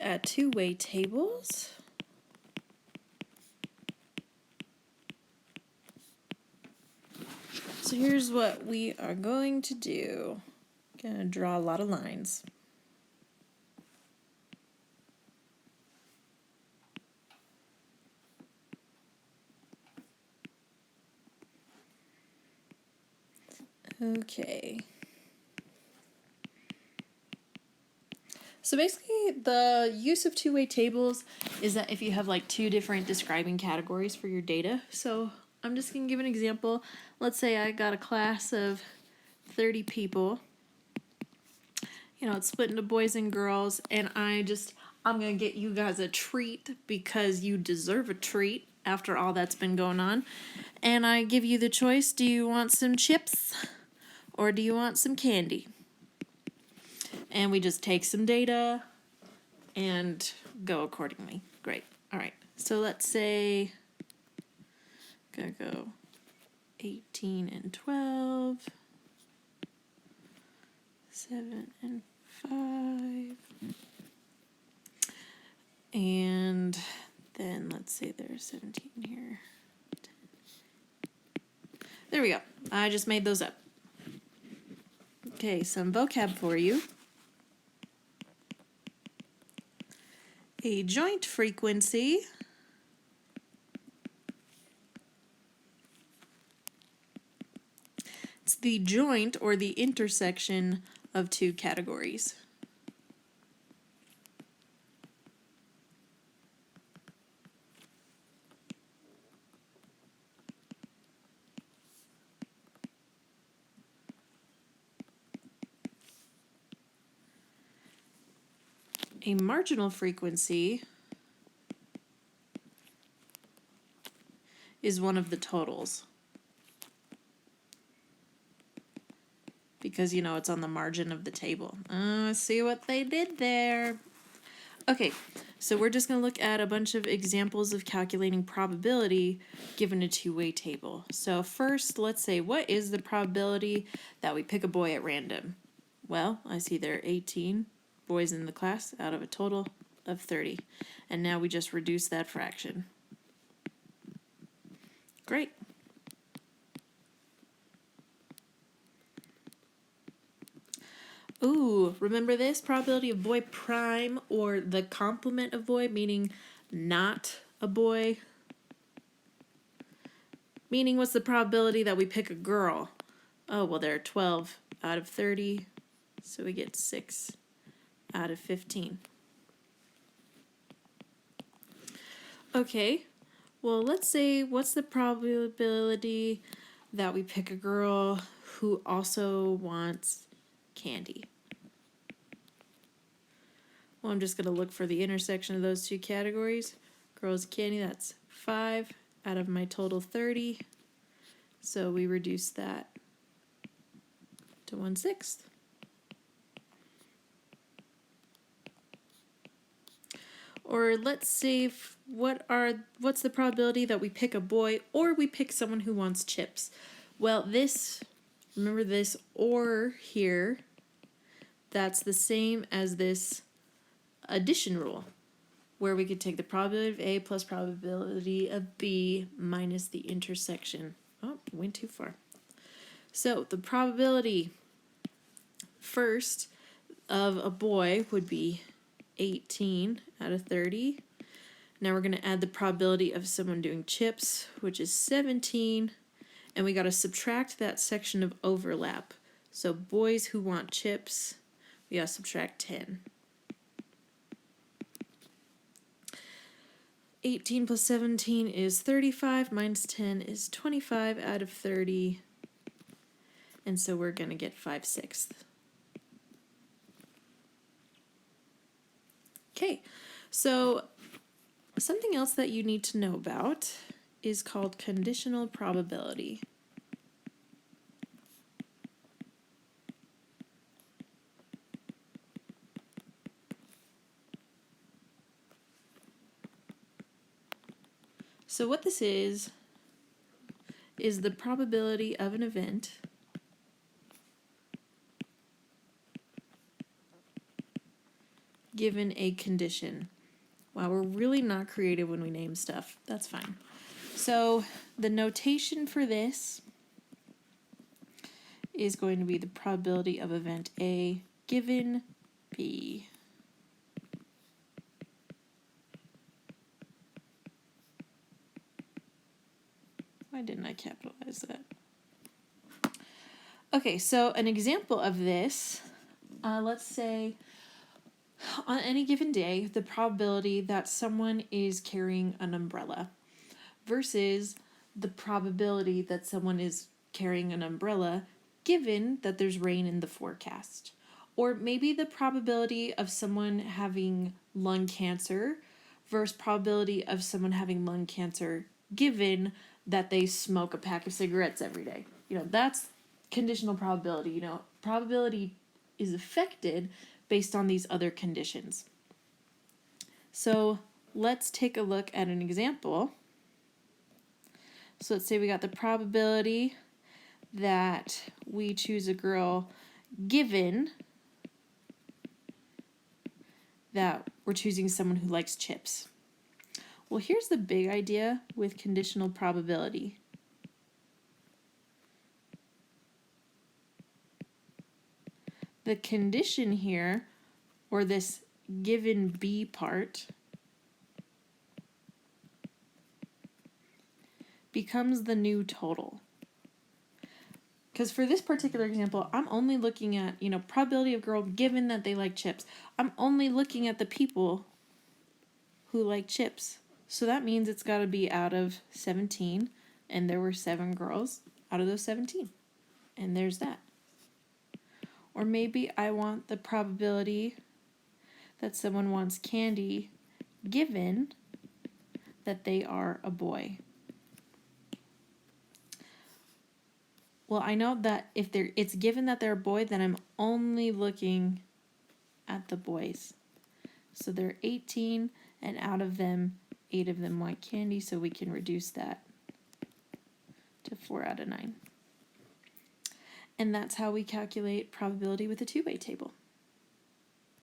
at two-way tables. So here's what we are going to do. Gonna draw a lot of lines. Okay. So basically the use of two-way tables is that if you have like two different describing categories for your data. So I'm just going to give an example. Let's say I got a class of 30 people. You know, it's split into boys and girls, and I'm going to get you guys a treat because you deserve a treat after all that's been going on. And I give you the choice, do you want some chips or do you want some candy? And we just take some data and go accordingly. Great. All right. So let's say, gonna go 18 and 12, 7 and 5, and then let's say there's 17 here. 10. There we go. I just made those up. Okay, some vocab for you. A joint frequency it's the joint or the intersection of two categories. A marginal frequency is one of the totals. Because, you know, it's on the margin of the table. See what they did there. Okay, so we're just going to look at a bunch of examples of calculating probability given a two-way table. So first, let's say, what is the probability that we pick a boy at random? Well, I see there are 18 boys in the class out of a total of 30. And now we just reduce that fraction. Great. Ooh, remember this? Probability of boy prime, or the complement of boy, meaning not a boy. Meaning, what's the probability that we pick a girl? Oh, well, there are 12 out of 30, so we get 6 out of 15. Okay, well, let's say, what's the probability that we pick a girl who also wants candy? Well, I'm just going to look for the intersection of those two categories. Girls candy, that's 5 out of my total 30. So we reduce that to 1/6. Or let's say what's the probability that we pick a boy or we pick someone who wants chips? Well, remember this or here, that's the same as this addition rule, where we could take the probability of A plus probability of B minus the intersection. Oh, went too far. So the probability first of a boy would be 18 out of 30. Now we're going to add the probability of someone doing chips, which is 17. And we got to subtract that section of overlap. So boys who want chips, we got to subtract 10. 18 plus 17 is 35, minus 10 is 25 out of 30, and so we're going to get 5/6. Okay, so something else that you need to know about is called conditional probability. So what this is the probability of an event given a condition. Wow, we're really not creative when we name stuff. That's fine. So the notation for this is going to be the probability of event A given B. Why didn't I capitalize that? Okay, so an example of this, let's say on any given day, the probability that someone is carrying an umbrella versus the probability that someone is carrying an umbrella given that there's rain in the forecast. Or maybe the probability of someone having lung cancer versus probability of someone having lung cancer given that they smoke a pack of cigarettes every day. That's conditional probability. Probability is affected based on these other conditions. So let's take a look at an example. So let's say we got the probability that we choose a girl given that we're choosing someone who likes chips. Well, here's the big idea with conditional probability. The condition here, or this given B part, becomes the new total. Because for this particular example, I'm only looking at, probability of girl given that they like chips. I'm only looking at the people who like chips. So that means it's got to be out of 17, and there were 7 girls out of those 17. And there's that. Or maybe I want the probability that someone wants candy given that they are a boy. Well, I know that if it's given that they're a boy, then I'm only looking at the boys. So there are 18, and out of them, 8 of them want candy, so we can reduce that to 4 out of 9. And that's how we calculate probability with a two-way table.